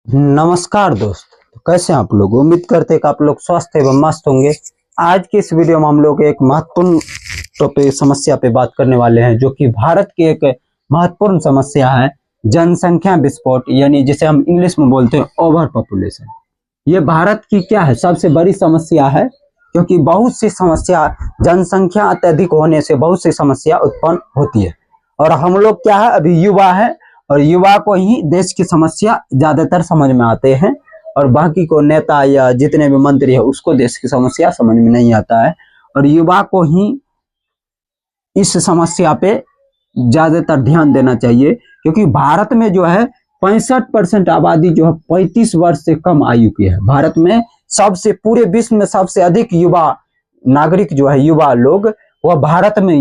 नमस्कार दोस्त। कैसे हैं आप लोग? उम्मीद करते हैं कि आप लोग स्वस्थ एवं मस्त होंगे। आज की इस वीडियो में हम लोग एक महत्वपूर्ण टॉपिक समस्या पे बात करने वाले हैं, जो कि भारत की एक महत्वपूर्ण समस्या है, जनसंख्या विस्फोट, यानी जिसे हम इंग्लिश में बोलते हैं ओवर पॉपुलेशन। ये भारत की क्या है, सबसे बड़ी समस्या है, क्योंकि बहुत सी समस्या, जनसंख्या अत्यधिक होने से बहुत सी समस्या उत्पन्न होती है। और हम लोग क्या है, अभी युवा है, और युवा को ही देश की समस्या ज्यादातर समझ में आते हैं, और बाकी को नेता या जितने भी मंत्री है उसको देश की समस्या समझ में नहीं आता है। और युवा को ही इस समस्या पे ज्यादातर ध्यान देना चाहिए, क्योंकि भारत में जो है 65% आबादी जो है 35 वर्ष से कम आयु की है। भारत में सबसे, पूरे विश्व में सबसे अधिक युवा नागरिक जो है, युवा लोग, वह भारत में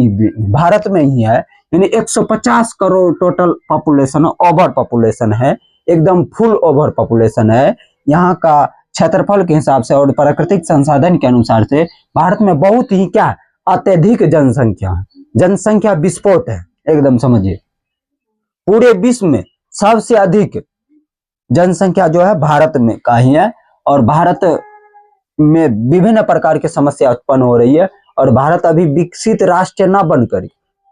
ही है। यानी 150 crore total population, over population है, एकदम फुल ओवर पॉपुलेशन है। यहाँ का क्षेत्रफल के हिसाब से और प्राकृतिक संसाधन के अनुसार से भारत में बहुत ही क्या, अत्यधिक जनसंख्या है, जनसंख्या विस्फोट है, एकदम समझिए। पूरे विश्व में सबसे अधिक जनसंख्या जो है भारत में का ही है, और भारत में विभिन्न प्रकार की समस्या उत्पन्न हो रही है। और भारत अभी विकसित राष्ट्र न बनकर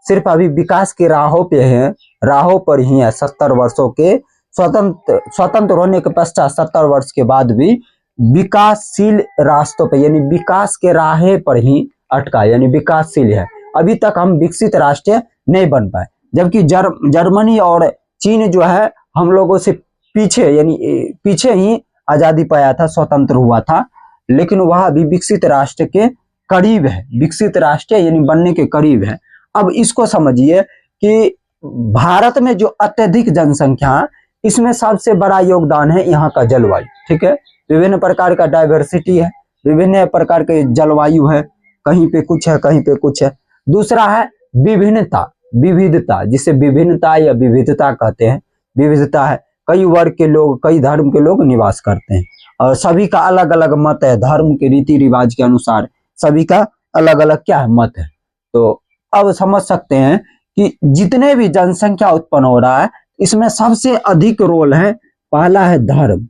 सिर्फ अभी विकास की राहों पे है, राहों पर ही है। 70 वर्षों के स्वतंत्र होने के पश्चात 70 वर्ष के बाद भी विकासशील रास्तों पे, यानी विकास के राहे पर ही अटका, यानी विकासशील है। अभी तक हम विकसित राष्ट्र नहीं बन पाए, जबकि जर्मनी और चीन जो है हम लोगों से पीछे, यानी पीछे ही आजादी पाया था, स्वतंत्र हुआ था, लेकिन वह अभी विकसित राष्ट्र के करीब है, विकसित राष्ट्र यानी बनने के करीब है। अब इसको समझिए कि भारत में जो अत्यधिक जनसंख्या, इसमें सबसे बड़ा योगदान है यहाँ का जलवायु। ठीक है, विभिन्न प्रकार का डाइवर्सिटी है, विभिन्न प्रकार के जलवायु है, कहीं पे कुछ है, कहीं पे कुछ है। दूसरा है विभिन्नता, विविधता, जिसे विभिन्नता या विविधता कहते हैं। विविधता है, कई वर्ग के लोग, कई धर्म के लोग निवास करते हैं, और सभी का अलग अलग मत है, धर्म के रीति रिवाज के अनुसार सभी का अलग अलग क्या है, मत है। तो अब समझ सकते हैं कि जितने भी जनसंख्या उत्पन्न हो रहा है, इसमें सबसे अधिक रोल है, पहला है धर्म।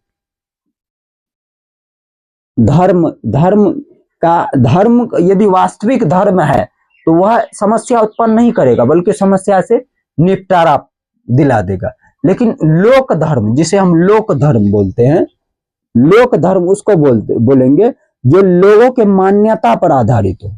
धर्म यदि वास्तविक धर्म है तो वह समस्या उत्पन्न नहीं करेगा, बल्कि समस्या से निपटारा दिला देगा। लेकिन लोक धर्म, जिसे हम लोक धर्म बोलते हैं, लोक धर्म उसको बोलेंगे जो लोगों के मान्यता पर आधारित हो।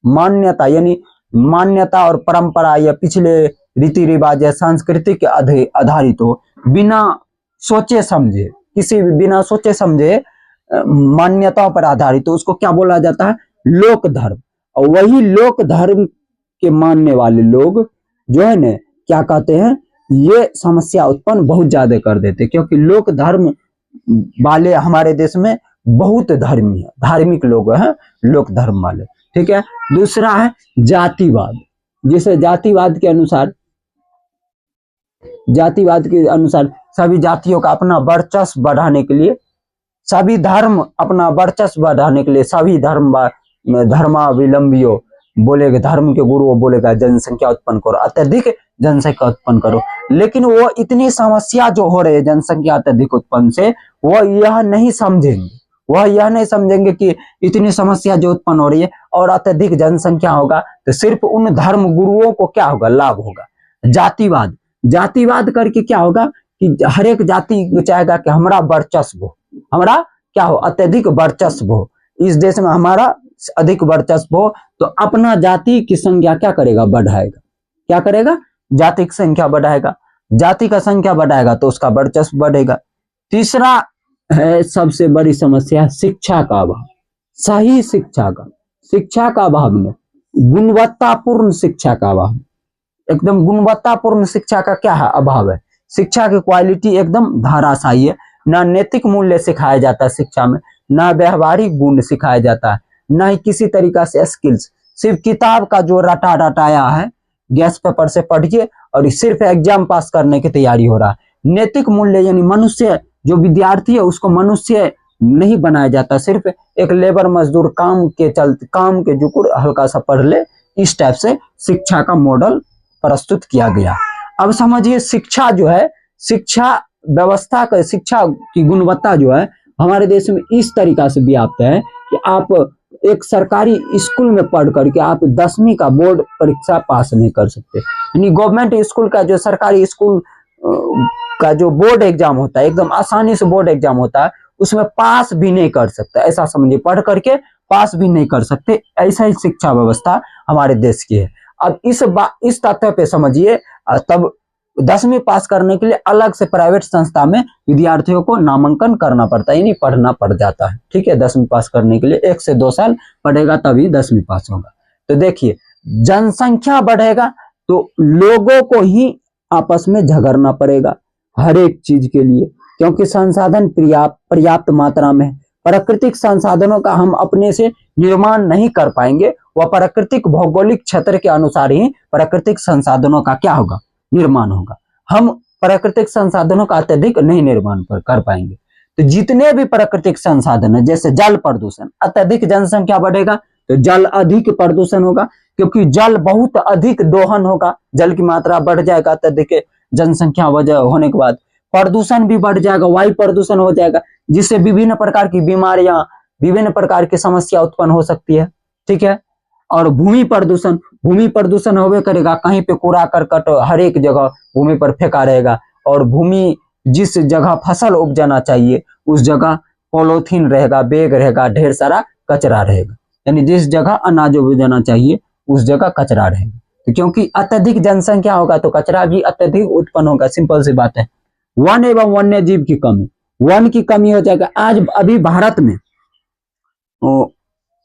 मान्यता यानी मान्यता और परंपरा या पिछले रीति रिवाज या संस्कृति के आधारित हो, बिना सोचे समझे, किसी भी बिना सोचे समझे मान्यताओं पर आधारित हो, उसको क्या बोला जाता है, लोक धर्म। और वही लोक धर्म के मानने वाले लोग जो है ना, क्या कहते हैं, ये समस्या उत्पन्न बहुत ज्यादा कर देते, क्योंकि लोक धर्म वाले हमारे देश में बहुत धर्मी है, धार्मिक लोग हैं लोक धर्म वाले। ठीक है। दूसरा है जातिवाद, जिसे जातिवाद के अनुसार सभी जातियों का अपना वर्चस्व बढ़ाने के लिए, सभी धर्म अपना वर्चस्व बढ़ाने के लिए, सभी धर्मावलंबियों बोलेगा, धर्म के गुरुओं बोलेगा जनसंख्या उत्पन्न करो, अत्यधिक जनसंख्या उत्पन्न करो। लेकिन वो इतनी समस्या जो हो रही है जनसंख्या अत्यधिक उत्पन्न से, वो यह नहीं समझेंगे कि इतनी समस्या जो उत्पन्न हो रही है और अत्यधिक जनसंख्या होगा तो सिर्फ उन धर्म गुरुओं को क्या होगा, लाभ होगा। जातिवाद करके क्या होगा कि हर एक जाति चाहेगा कि हमारा वर्चस्व हो, हमारा क्या हो, अत्यधिक वर्चस्व हो, इस देश में हमारा अधिक वर्चस्व हो, तो अपना जाति की संख्या क्या करेगा, बढ़ाएगा। क्या करेगा, जाति की संख्या बढ़ाएगा। जाति का संख्या बढ़ाएगा तो उसका वर्चस्व बढ़ेगा। तीसरा है सबसे बड़ी समस्या, शिक्षा का अभाव। सही शिक्षा का अभाव में, गुणवत्तापूर्ण शिक्षा का अभाव, एकदम गुणवत्तापूर्ण शिक्षा का क्या है, अभाव है। शिक्षा की क्वालिटी एकदम धराशायी है, ना नैतिक मूल्य सिखाया जाता है शिक्षा में, ना व्यवहारिक गुण सिखाया जाता है, ना ही किसी तरीका से स्किल्स। सिर्फ किताब का जो रटाया है, गैस पेपर से पढ़िए और सिर्फ एग्जाम पास करने की तैयारी हो रहा है। नैतिक मूल्य यानी मनुष्य, जो विद्यार्थी है उसको मनुष्य नहीं बनाया जाता, सिर्फ एक लेबर मजदूर, काम के जुकुर हल्का सा पढ़ ले, इस टाइप से शिक्षा का मॉडल प्रस्तुत किया गया। अब समझिए शिक्षा जो है, शिक्षा व्यवस्था का शिक्षा की गुणवत्ता जो है हमारे देश में इस तरीका से व्याप्त है कि आप एक सरकारी स्कूल में पढ़ करके आप 10वीं का बोर्ड परीक्षा पास नहीं कर सकते। यानी गवर्नमेंट स्कूल का जो सरकारी स्कूल का जो बोर्ड एग्जाम होता है, एकदम आसानी से बोर्ड एग्जाम होता है, उसमें पास भी नहीं कर सकता। ऐसा समझिए, पढ़ करके पास भी नहीं कर सकते। ऐसा ही शिक्षा व्यवस्था हमारे देश की है। अब इस तथ्य पे समझिए, तब 10वीं पास करने के लिए अलग से प्राइवेट संस्था में विद्यार्थियों को नामांकन करना पड़ता है, यानी पढ़ना पड़ जाता है। ठीक है, 10वीं पास करने के लिए 1 से 2 साल पढ़ेगा तभी 10वीं पास होगा। तो देखिए, जनसंख्या बढ़ेगा तो लोगों को ही आपस में झगड़ना पड़ेगा हर एक चीज के लिए, क्योंकि संसाधन पर्याप्त मात्रा में है। प्राकृतिक संसाधनों का हम अपने से निर्माण नहीं कर पाएंगे, वह प्राकृतिक भौगोलिक क्षेत्र के अनुसार ही प्राकृतिक संसाधनों का क्या होगा, निर्माण होगा। हम प्राकृतिक संसाधनों का अत्यधिक नहीं निर्माण कर पाएंगे। तो जितने भी प्राकृतिक संसाधन है, जैसे जल प्रदूषण, अत्यधिक जनसंख्या बढ़ेगा तो जल अधिक प्रदूषण होगा, क्योंकि जल बहुत अधिक दोहन होगा, जल की मात्रा बढ़ जाएगा अत्यधिक जनसंख्या होने के बाद। प्रदूषण भी बढ़ जाएगा, वायु प्रदूषण हो जाएगा, जिससे विभिन्न प्रकार की बीमारियां, विभिन्न प्रकार की समस्या उत्पन्न हो सकती है। ठीक है, और भूमि प्रदूषण होवे करेगा, कहीं पे कूड़ा करकट हर एक जगह भूमि पर फेंका रहेगा, और भूमि जिस जगह फसल उपजाना चाहिए उस जगह पॉलीथीन रहेगा, बैग रहेगा, ढेर सारा कचरा रहेगा। यानी जिस जगह अनाज उपजाना चाहिए उस जगह कचरा रहेगा। तो क्योंकि अत्यधिक जनसंख्या होगा तो कचरा भी अत्यधिक उत्पन्न होगा। सिंपल सी बात है। वन एवं वन्य जीव की कमी, वन की कमी हो जाएगा। आज अभी भारत में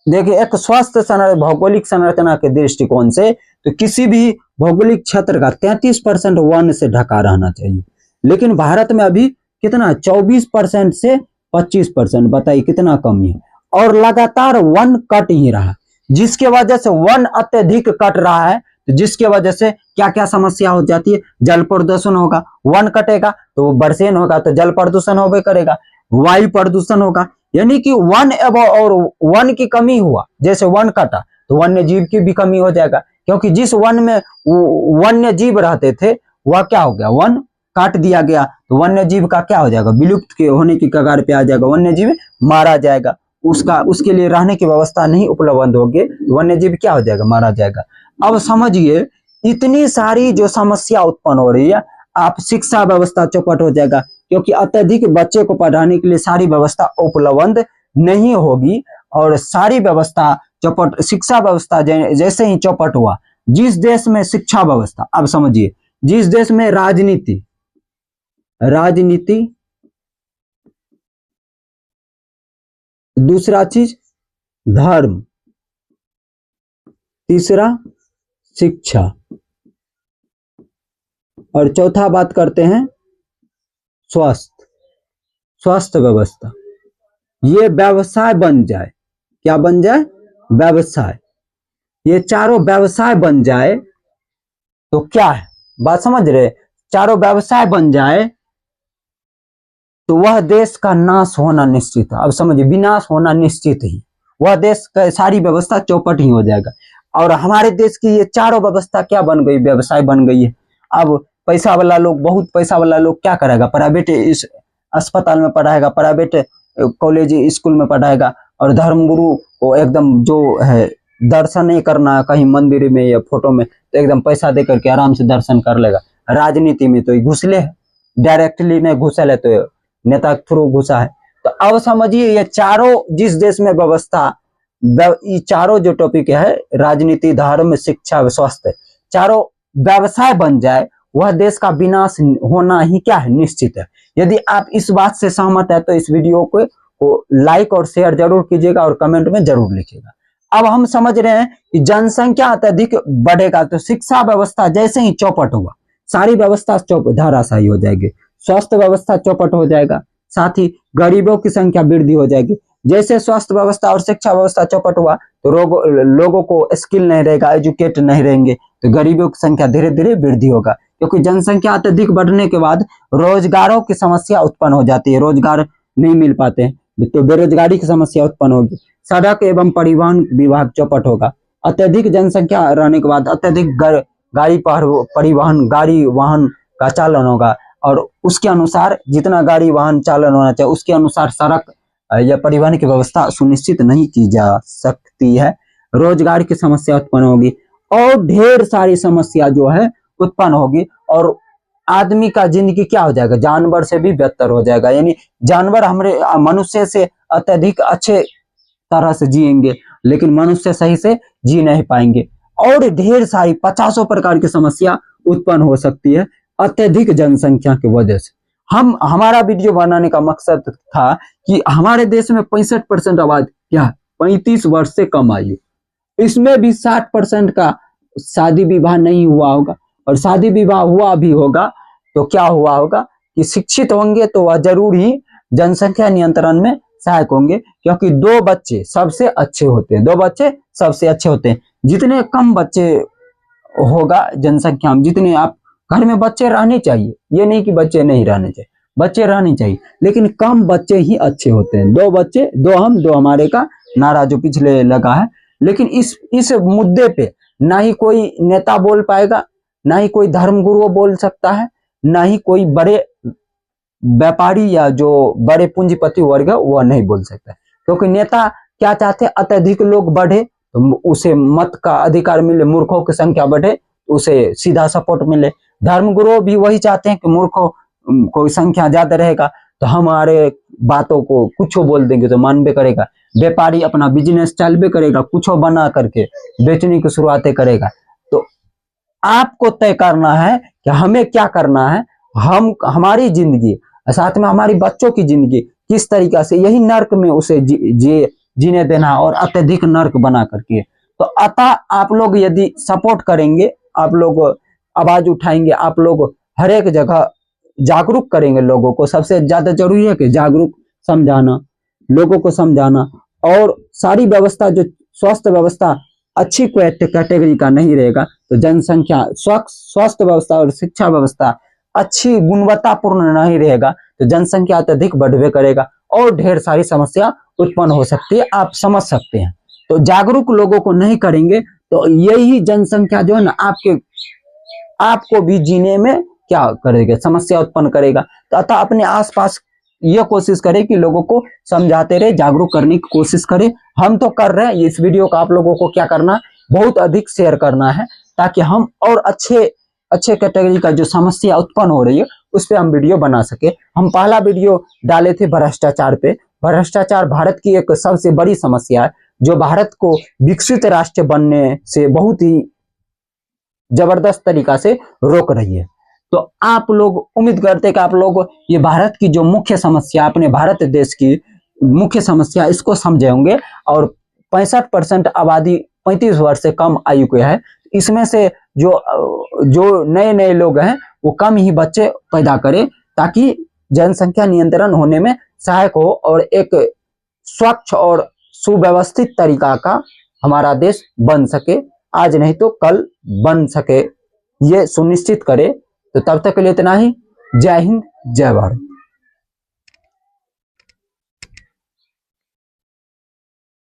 देखिए, एक स्वस्थ भौगोलिक संरचना के दृष्टिकोण से तो किसी भी भौगोलिक क्षेत्र का 33% वन से ढका रहना चाहिए, लेकिन भारत में अभी कितना, 24% से 25%। बताइए कितना कमी है। और लगातार वन कट ही रहा, जिसके वजह से वन अत्यधिक कट रहा है, तो जिसके वजह से क्या क्या समस्या हो जाती है, जल प्रदूषण होगा, वन कटेगा तो बरसेन होगा तो जल प्रदूषण होगा करेगा, वायु प्रदूषण होगा। यानी कि वन और वन की कमी हुआ, जैसे वन कटा तो वन्य जीव की भी कमी हो जाएगा, क्योंकि जिस वन में वन्य जीव रहते थे वह क्या हो गया, वन काट दिया गया तो वन्य जीव का क्या हो जाएगा, विलुप्त के होने की कगार पे आ जाएगा, वन्य जीव मारा जाएगा, उसके लिए रहने की व्यवस्था नहीं उपलब्ध होगी, वन्य जीव क्या हो जाएगा, मारा जाएगा। अब समझिए, इतनी सारी जो समस्या उत्पन्न हो रही है, आप शिक्षा व्यवस्था चौपट हो जाएगा, क्योंकि अत्यधिक बच्चे को पढ़ाने के लिए सारी व्यवस्था उपलब्ध नहीं होगी, और सारी व्यवस्था चौपट, शिक्षा व्यवस्था जैसे ही चौपट हुआ, जिस देश में शिक्षा व्यवस्था, अब समझिए, जिस देश में राजनीति, दूसरा चीज धर्म, तीसरा शिक्षा, और चौथा बात करते हैं स्वास्थ्य व्यवस्था, ये व्यवसाय बन जाए। क्या बन जाए, व्यवसाय। ये चारों व्यवसाय बन जाए तो क्या है, बात समझ रहे, चारों व्यवसाय बन जाए तो वह देश का नाश होना निश्चित है। अब समझिए, विनाश होना निश्चित ही, वह देश का सारी व्यवस्था चौपट ही हो जाएगा। और हमारे देश की ये चारों व्यवस्था क्या बन गई, व्यवसाय बन गई है। अब पैसा वाला लोग, बहुत पैसा वाला लोग क्या करेगा, प्राइवेट इस अस्पताल में पढ़ाएगा, प्राइवेट कॉलेज स्कूल में पढ़ाएगा, और धर्मगुरु को एकदम जो है दर्शन नहीं करना कहीं मंदिर में या फोटो में, तो एकदम पैसा दे करके आराम से दर्शन कर लेगा। राजनीति में तो घुसले है, डायरेक्टली नहीं घुसल है तो नेता के थ्रू घुसा है। तो अब समझिए, ये चारों जिस देश में व्यवस्था, ये चारों जो टॉपिक है, राजनीति, धर्म, शिक्षा, स्वास्थ्य, चारों व्यवसाय बन जाए, वह देश का विनाश होना ही क्या है, निश्चित है। यदि आप इस बात से सहमत है तो इस वीडियो को लाइक और शेयर जरूर कीजिएगा और कमेंट में जरूर लिखिएगा। अब हम समझ रहे हैं कि जनसंख्या अत्यधिक बढ़ेगा तो शिक्षा व्यवस्था जैसे ही चौपट हुआ, सारी व्यवस्था धराशायी हो जाएगी, स्वास्थ्य व्यवस्था चौपट हो जाएगा, साथ ही गरीबों की संख्या वृद्धि हो जाएगी। जैसे स्वास्थ्य व्यवस्था और शिक्षा व्यवस्था चौपट हुआ तो लोगों को स्किल नहीं रहेगा, एजुकेट नहीं रहेंगे, तो गरीबों की संख्या धीरे धीरे वृद्धि होगा, क्योंकि जनसंख्या अत्यधिक बढ़ने के बाद रोजगारों की समस्या उत्पन्न हो जाती है, रोजगार नहीं मिल पाते हैं तो बेरोजगारी की समस्या उत्पन्न होगी। सड़क एवं परिवहन विभाग चौपट होगा, अत्यधिक जनसंख्या रहने के बाद अत्यधिक गाड़ी परिवहन, गाड़ी वाहन का चालन होगा, और उसके अनुसार जितना गाड़ी वाहन चालन होना चाहिए उसके अनुसार सड़क या परिवहन की व्यवस्था सुनिश्चित नहीं की जा सकती है, रोजगार की समस्या उत्पन्न होगी और ढेर सारी समस्या जो है उत्पन्न होगी। और आदमी का जिंदगी क्या हो जाएगा, जानवर से भी बेहतर हो जाएगा। यानी जानवर हमारे मनुष्य से अत्यधिक अच्छे तरह से जिएंगे, लेकिन मनुष्य सही से जी नहीं पाएंगे और ढेर सारी 50 प्रकार की समस्या उत्पन्न हो सकती है अत्यधिक जनसंख्या की वजह से। हमारा वीडियो बनाने का मकसद था कि हमारे देश में 65% आबादी क्या है, 35 वर्ष से कम आयु, इसमें भी 60% का शादी विवाह नहीं हुआ होगा, और शादी विवाह हुआ भी होगा तो क्या हुआ होगा कि शिक्षित होंगे तो वह जरूर ही जनसंख्या नियंत्रण में सहायक होंगे, क्योंकि 2 बच्चे सबसे अच्छे होते हैं, 2 बच्चे सबसे अच्छे होते हैं। जितने कम बच्चे होगा जनसंख्या में, जितने आप घर में बच्चे रहने चाहिए, ये नहीं कि बच्चे नहीं रहने चाहिए, बच्चे रहने चाहिए, लेकिन कम बच्चे ही अच्छे होते हैं। 2 बच्चे 2 हम 2 हमारे का नारा जो पिछले लगा है, लेकिन इस मुद्दे पे ना ही कोई नेता बोल पाएगा, ना ही कोई धर्मगुरु बोल सकता है, ना ही कोई बड़े व्यापारी या जो बड़े पूंजीपति वर्ग है वह नहीं बोल सकता, क्योंकि नेता क्या चाहते हैं, अत्यधिक लोग बढ़े तो उसे मत का अधिकार मिले, मूर्खों की संख्या बढ़े उसे सीधा सपोर्ट मिले। धर्मगुरु भी वही चाहते हैं कि मूर्खों कोई संख्या ज्यादा रहेगा तो हमारे बातों को कुछ बोल देंगे तो मानबे करेगा। व्यापारी अपना बिजनेस चलबे करेगा, कुछ बना करके बेचने की शुरुआतें करेगा। तो आपको तय करना है कि हमें क्या करना है, हमारी जिंदगी साथ में हमारी बच्चों की जिंदगी किस तरीका से, यही नर्क में उसे जीने देना और अत्यधिक नर्क बना करके। तो अतः आप लोग यदि सपोर्ट करेंगे, आप लोग आवाज उठाएंगे, आप लोग हर एक जगह जागरूक करेंगे लोगों को। सबसे ज्यादा जरूरी है कि जागरूक समझाना, लोगों को समझाना, और सारी व्यवस्था जो स्वास्थ्य व्यवस्था अच्छी कैटेगरी का नहीं रहेगा तो जनसंख्या स्वास्थ्य व्यवस्था और शिक्षा व्यवस्था अच्छी गुणवत्तापूर्ण नहीं रहेगा तो जनसंख्या अत्यधिक बढ़वे करेगा और ढेर सारी समस्या उत्पन्न हो सकती है, आप समझ सकते हैं। तो जागरूक लोगों को नहीं करेंगे तो यही जनसंख्या जो है ना आपको भी जीने में क्या करेगा, समस्या उत्पन्न करेगा। तो अतः अपने आसपास ये कोशिश करें कि लोगों को समझाते रहे, जागरूक करने की कोशिश करें। हम तो कर रहे हैं, इस वीडियो का आप लोगों को क्या करना, बहुत अधिक शेयर करना है, ताकि हम और अच्छे कैटेगरी का जो समस्या उत्पन्न हो रही है उस पर हम वीडियो बना सके। हम पहला वीडियो डाले थे भ्रष्टाचार पे। भ्रष्टाचार भारत की एक सबसे बड़ी समस्या है जो भारत को विकसित राष्ट्र बनने से बहुत ही जबरदस्त तरीका से रोक रही है। तो आप लोग उम्मीद करते हैं कि आप लोग ये भारत की जो मुख्य समस्या, अपने भारत देश की मुख्य समस्या, इसको समझे होंगे। और 65% आबादी 35 वर्ष से कम आयु के है, इसमें से जो नए लोग हैं वो कम ही बच्चे पैदा करें ताकि जनसंख्या नियंत्रण होने में सहायक हो और एक स्वच्छ और सुव्यवस्थित तरीका का हमारा देश बन सके, आज नहीं तो कल बन सके, ये सुनिश्चित करे। तो तब तक के लिए इतना ही। जय हिंद, जय भारत।